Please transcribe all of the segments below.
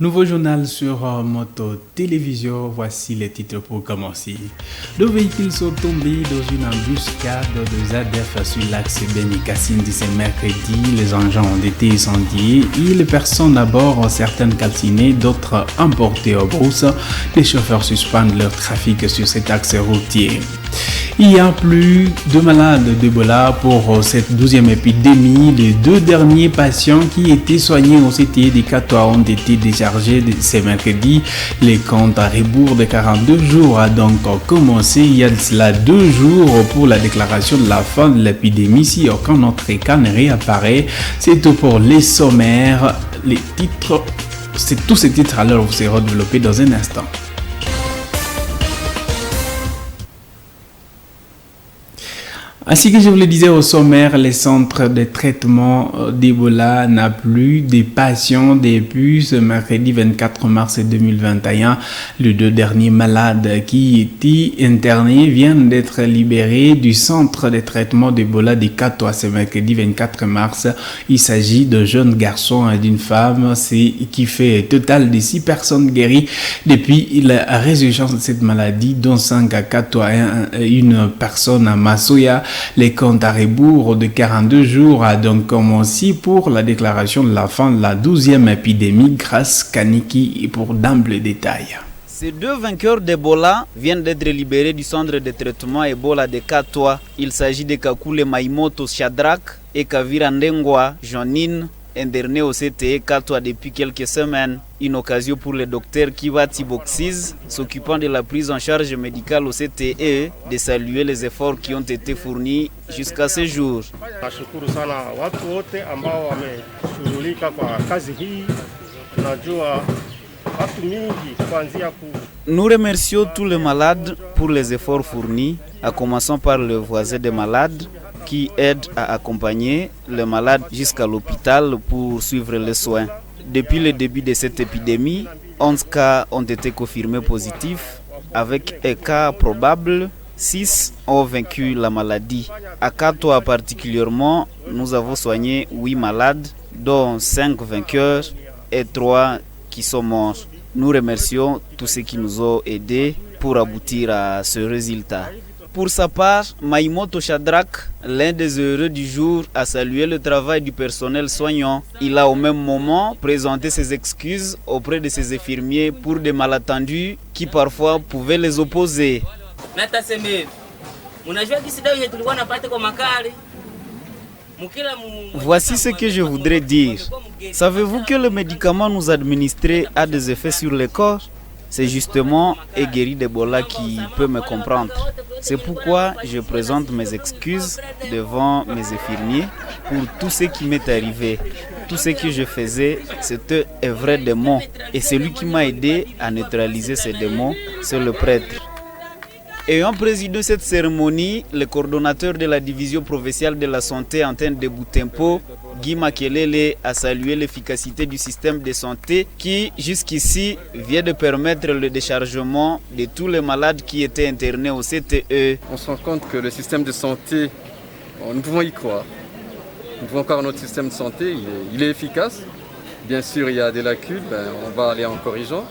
Nouveau journal sur Moto Télévision, voici les titres pour commencer. Deux véhicules sont tombés dans une embuscade de ZADF sur l'axe Beni-Cassine ce mercredi. Les engins ont été incendiés et les personnes à bord, certaines calcinées, d'autres emportées aux brousses. Les chauffeurs suspendent leur trafic sur cet axe routier. Il y a plus de malades d'Ebola pour cette 12e épidémie. Les deux derniers patients qui étaient soignés au CTE de Katoa ont été déchargés ce mercredi. Les comptes à rebours de 42 jours a donc commencé il y a de cela 2 jours pour la déclaration de la fin de l'épidémie si aucun autre cas ne réapparaît. C'est tout pour les sommaires. Les titres, c'est tous ces titres alors vous seront développés dans un instant. Ainsi que je vous le disais au sommaire, les centres de traitement d'Ebola n'a plus de patients depuis ce mercredi 24 mars 2021. Les deux derniers malades qui étaient internés viennent d'être libérés du centre de traitement d'Ebola de Katoa ce mercredi 24 mars. Il s'agit d'un jeune garçon et d'une femme, c'est qui fait un total de 6 personnes guéries depuis la résurgence de cette maladie, dont 5 à Katoa et une personne à Masoya. Les comptes à rebours de 42 jours a donc commencé pour la déclaration de la fin de la 12e épidémie grâce Kaniki pour d'amples détails. Ces deux vainqueurs d'Ebola viennent d'être libérés du centre de traitement Ebola de Katoa. Il s'agit de Kakule Maimoto Shadrach et Kavira Ndengwa Jonine, interné au CTE Katoa depuis quelques semaines. Une occasion pour le docteur Kivati Boxiz, s'occupant de la prise en charge médicale au CTE, de saluer les efforts qui ont été fournis jusqu'à ce jour. Nous remercions tous les malades pour les efforts fournis, à commencer par le voisin des malades qui aide à accompagner les malades jusqu'à l'hôpital pour suivre les soins. Depuis le début de cette épidémie, 11 cas ont été confirmés positifs. Avec un cas probable, 6 ont vaincu la maladie. À Katoa particulièrement, nous avons soigné 8 malades, dont 5 vainqueurs et 3 qui sont morts. Nous remercions tous ceux qui nous ont aidés pour aboutir à ce résultat. Pour sa part, Maimoto Shadrach, l'un des heureux du jour, a salué le travail du personnel soignant. Il a au même moment présenté ses excuses auprès de ses infirmiers pour des malentendus qui parfois pouvaient les opposer. Voici ce que je voudrais dire. Savez-vous que le médicament nous administré a des effets sur le corps? C'est justement un guéri d'Ebola qui peut me comprendre. C'est pourquoi je présente mes excuses devant mes infirmiers pour tout ce qui m'est arrivé. Tout ce que je faisais, c'était un vrai démon. Et celui qui m'a aidé à neutraliser ces démons, c'est le prêtre. Ayant présidé cette cérémonie, le coordonnateur de la division provinciale de la santé antenne de Boutempo, Guy Makelele, a salué l'efficacité du système de santé qui, jusqu'ici, vient de permettre le déchargement de tous les malades qui étaient internés au CTE. On se rend compte que le système de santé, nous pouvons y croire. Nous pouvons croire notre système de santé, il est efficace. Bien sûr, il y a des lacunes, on va aller en corrigeant.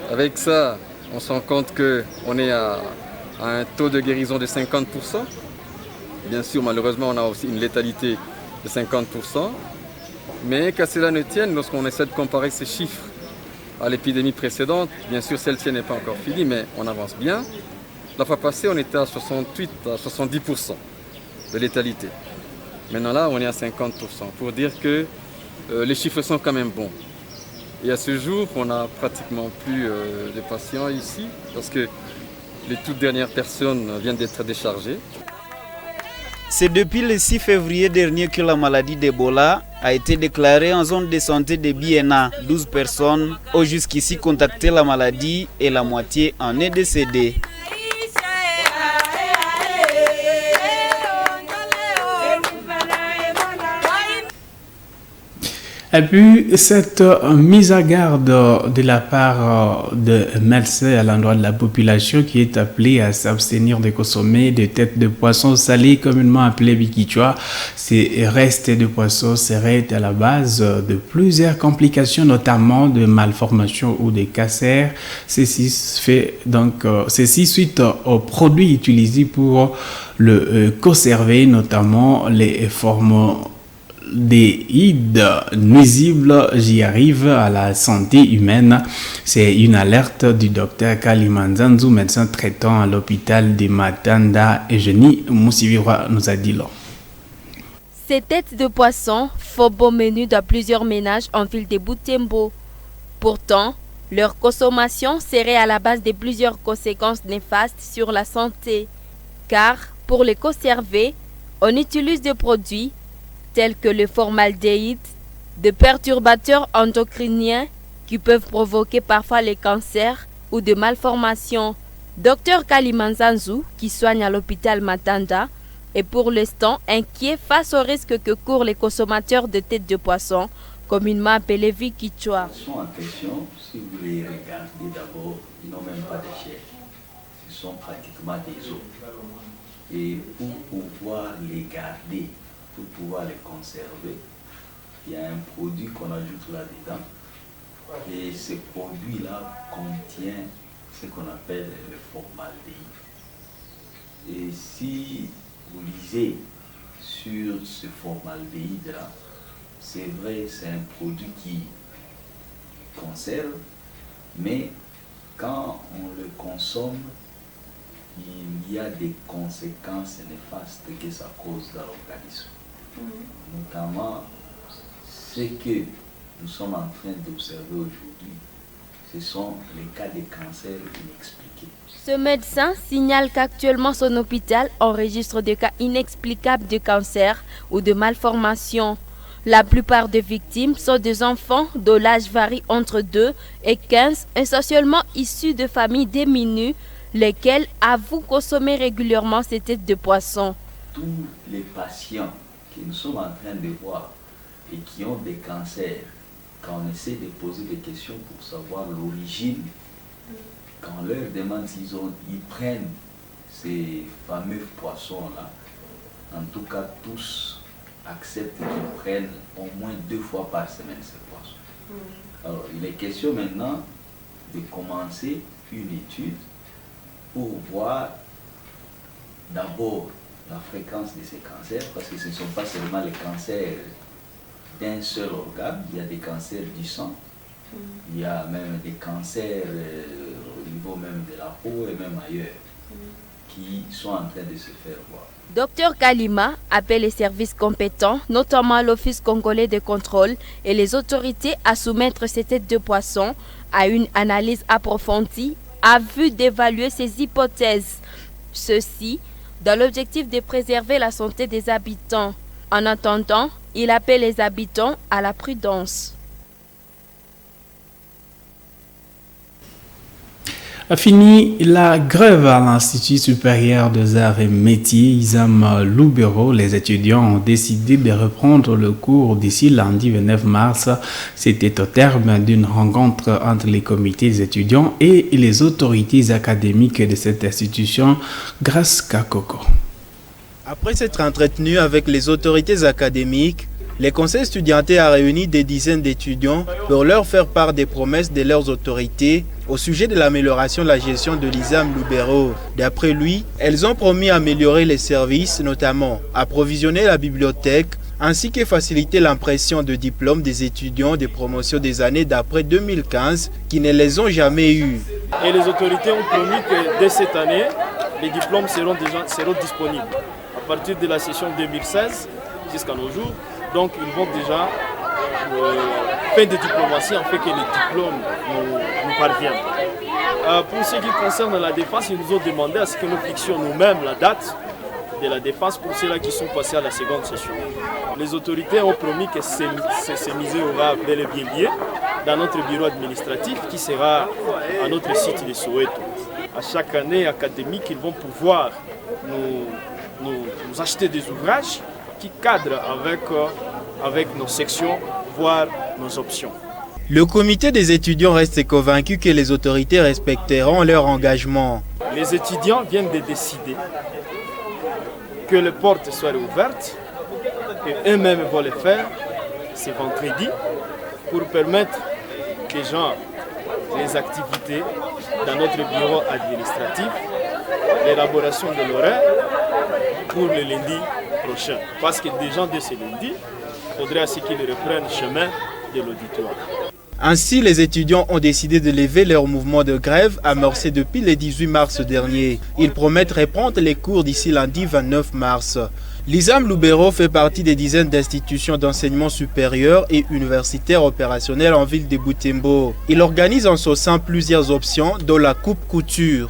Avec ça, on se rend compte qu'on est à un taux de guérison de 50%. Bien sûr, malheureusement, on a aussi une létalité de 50%. Mais qu'à cela ne tienne, lorsqu'on essaie de comparer ces chiffres à l'épidémie précédente, bien sûr, celle-ci n'est pas encore finie, mais on avance bien. La fois passée, on était à 68 à 70% de létalité. Maintenant là, on est à 50%, pour dire que les chiffres sont quand même bons. Et à ce jour, on n'a pratiquement plus de patients ici, parce que les toutes dernières personnes viennent d'être déchargées. C'est depuis le 6 février dernier que la maladie d'Ebola a été déclarée en zone de santé de Biena. 12 personnes ont jusqu'ici contacté la maladie et la moitié en est décédée. Et puis, cette mise à garde de la part de médecins à l'endroit de la population qui est appelée à s'abstenir de consommer des têtes de poisson salées, communément appelées bikichwa. Ces restes de poissons seraient à la base de plusieurs complications, notamment de malformations ou de cancers. Ceci suite aux produits utilisés pour le conserver, notamment les formaldéhyde nuisibles, j'y arrive à la santé humaine. C'est une alerte du docteur Kalimanzanzu, médecin traitant à l'hôpital de Matanda. Et Jenny Moussivira nous a dit là. Ces têtes de poisson font bon menu dans plusieurs ménages en ville de Butembo. Pourtant, leur consommation serait à la base de plusieurs conséquences néfastes sur la santé. Car, pour les conserver, on utilise des produits tels que le formaldéhyde, de perturbateurs endocriniens qui peuvent provoquer parfois les cancers ou des malformations. Dr Kalimanzanzu, qui soigne à l'hôpital Matanda, est pour l'instant inquiet face au risque que courent les consommateurs de têtes de poisson, communément appelés bikichwa. Ils sont en question, si vous les regardez d'abord, ils n'ont même pas de chair. Ce sont pratiquement des os. Et pour pouvoir les garder, pour pouvoir les conserver, il y a un produit qu'on ajoute là-dedans. Et ce produit-là contient ce qu'on appelle le formaldéhyde. Et si vous lisez sur ce formaldéhyde-là, c'est vrai, c'est un produit qui conserve, mais quand on le consomme, il y a des conséquences néfastes que ça cause dans l'organisme. Notamment, ce que nous sommes en train d'observer aujourd'hui, ce sont les cas de cancer inexpliqués. Ce médecin signale qu'actuellement son hôpital enregistre des cas inexplicables de cancer ou de malformation. La plupart des victimes sont des enfants dont l'âge varie entre 2 et 15, essentiellement issus de familles démunies, lesquels avouent consommer régulièrement ces têtes de poisson. Tous les patients que nous sommes en train de voir et qui ont des cancers, quand on essaie de poser des questions pour savoir l'origine, quand on leur demande ils prennent ces fameux poissons-là, en tout cas tous acceptent qu'ils prennent au moins 2 fois par semaine ces poissons. Alors il est question maintenant de commencer une étude pour voir d'abord la fréquence de ces cancers, parce que ce ne sont pas seulement les cancers d'un seul organe, il y a des cancers du sang, il y a même des cancers au niveau même de la peau et même ailleurs, qui sont en train de se faire voir. Dr Kalima appelle les services compétents, notamment l'Office congolais de contrôle et les autorités à soumettre ces têtes de poisson à une analyse approfondie à vue d'évaluer ces hypothèses. Ceci dans l'objectif de préserver la santé des habitants. En attendant, il appelle les habitants à la prudence. A fini la grève à l'Institut supérieur des arts et métiers ISAM Lubero. Les étudiants ont décidé de reprendre le cours d'ici lundi 29 mars. C'était au terme d'une rencontre entre les comités étudiants et les autorités académiques de cette institution, grâce à Coco. Après s'être entretenu avec les autorités académiques, les conseils estudiantés a réuni des dizaines d'étudiants pour leur faire part des promesses de leurs autorités au sujet de l'amélioration de la gestion de l'ISAM Lubero. D'après lui, elles ont promis d'améliorer les services, notamment approvisionner la bibliothèque, ainsi que faciliter l'impression de diplômes des étudiants de promotion des années d'après 2015 qui ne les ont jamais eus. Et les autorités ont promis que dès cette année, les diplômes seront disponibles. À partir de la session 2016 jusqu'à nos jours, donc ils vont déjà faire des diplomaties en fait que les diplômes nous parviennent. Pour ce qui concerne la défense, ils nous ont demandé à ce que nous fixions nous-mêmes la date de la défense pour ceux-là qui sont passés à la seconde session. Les autorités ont promis que ce musée aura bel et bien lieu dans notre bureau administratif qui sera à notre site de Soweto. À chaque année académique, ils vont pouvoir nous acheter des ouvrages qui cadrent avec nos sections voir nos options. Le comité des étudiants reste convaincu que les autorités respecteront leur engagement. Les étudiants viennent de décider que les portes soient ouvertes et eux-mêmes vont le faire ce vendredi pour permettre déjà les activités dans notre bureau administratif, l'élaboration de l'horaire pour le lundi prochain. Parce que déjà dès ce lundi, il faudrait aussi qu'ils reprennent le chemin de l'auditoire. Ainsi, les étudiants ont décidé de lever leur mouvement de grève amorcé depuis le 18 mars dernier. Ils promettent reprendre les cours d'ici lundi 29 mars. L'ISAM Lubero fait partie des dizaines d'institutions d'enseignement supérieur et universitaire opérationnelles en ville de Butembo. Il organise en son sein plusieurs options, dont la coupe-couture.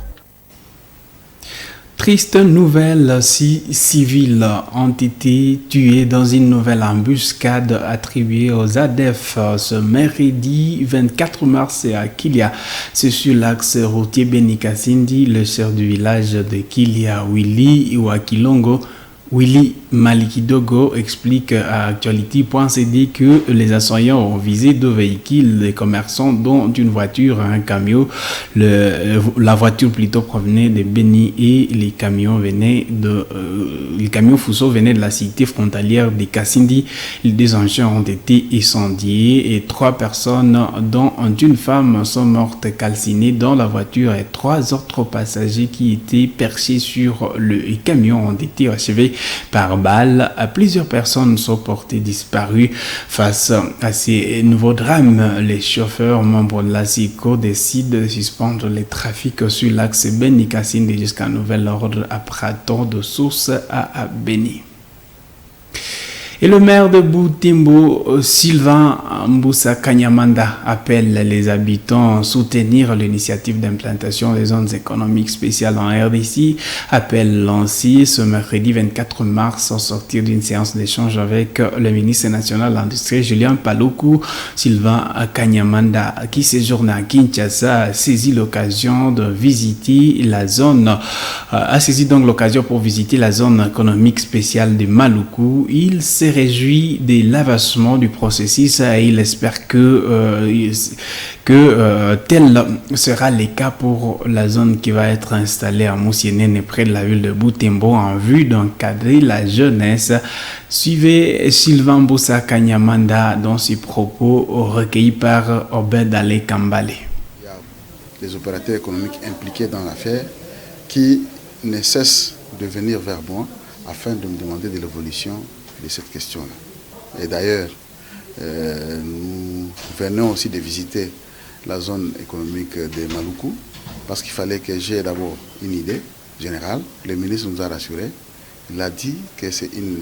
Triste nouvelle, 6 civils ont été tués dans une nouvelle embuscade attribuée aux ADF ce mercredi 24 mars à Kilia. C'est sur l'axe routier Benikasindi, le chef du village de Kilia, Willy Iwakilongo. Willy Malikidogo explique à Actuality.cd que les assaillants ont visé 2 véhicules des commerçants, dont une voiture et un camion. La voiture plutôt provenait de Beni et les camions Fuso venaient de la cité frontalière de Kasindi. Les 2 engins ont été incendiés et 3 personnes, dont une femme, sont mortes calcinées dans la voiture et 3 autres passagers qui étaient perchés sur le camion ont été achevés par balle. Plusieurs personnes sont portées disparues. Face à ces nouveaux drames, les chauffeurs membres de la SICO décident de suspendre les trafics sur l'axe Beni-Kasindi jusqu'à nouvel ordre après tant de sources à Beni. Et le maire de Butembo, Sylvain Mboussa Kanyamanda, appelle les habitants à soutenir l'initiative d'implantation des zones économiques spéciales en RDC. Appel lancé ce mercredi 24 mars au sortir d'une séance d'échange avec le ministre national de l'Industrie, Julien Paluku. Sylvain Kanyamanda, qui séjourne à Kinshasa, a saisi l'occasion de visiter la zone, pour visiter la zone économique spéciale de Maluku. Il s'est réjoui de l'avancement du processus et il espère que tel sera le cas pour la zone qui va être installée à Moussienene près de la ville de Butembo en vue d'encadrer la jeunesse. Suivez Sylvain Mboussa Kanyamanda dans ses propos recueillis par Obed Ale Kambale. Il y a les opérateurs économiques impliqués dans l'affaire qui ne cessent de venir vers moi afin de me demander de l'évolution de cette question-là. Et d'ailleurs, nous venons aussi de visiter la zone économique de Maluku parce qu'il fallait que j'ai d'abord une idée générale. Le ministre nous a rassurés. Il a dit que c'est une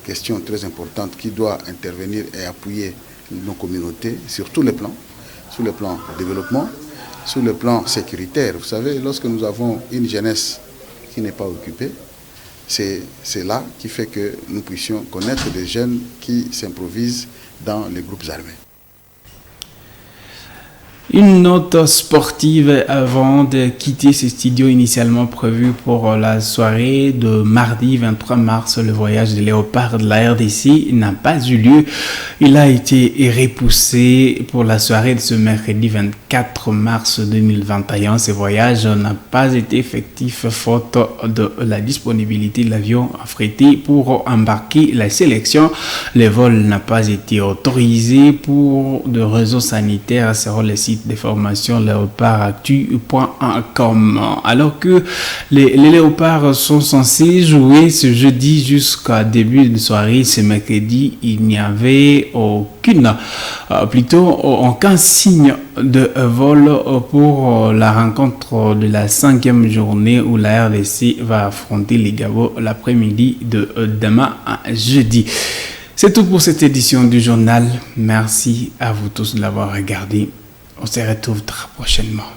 question très importante qui doit intervenir et appuyer nos communautés sur tous les plans, sur le plan développement, sur le plan sécuritaire. Vous savez, lorsque nous avons une jeunesse qui n'est pas occupée, c'est là qui fait que nous puissions connaître des jeunes qui s'improvisent dans les groupes armés. Une note sportive avant de quitter ce studio initialement prévu pour la soirée de mardi 23 mars. Le voyage de Léopard de la RDC n'a pas eu lieu. Il a été repoussé pour la soirée de ce mercredi 24 mars 2021. Ce voyage n'a pas été effectif faute de la disponibilité de l'avion affrété pour embarquer la sélection. Le vol n'a pas été autorisé pour des raisons sanitaires sur le site de formation léopardactu.com. Alors que les léopards sont censés jouer ce jeudi jusqu'à début de soirée, ce mercredi, il n'y avait aucun signe de vol pour la rencontre de la 5e journée où la RDC va affronter les Gabos l'après-midi de demain à jeudi. C'est tout pour cette édition du journal. Merci à vous tous de l'avoir regardé. On se retrouve très prochainement.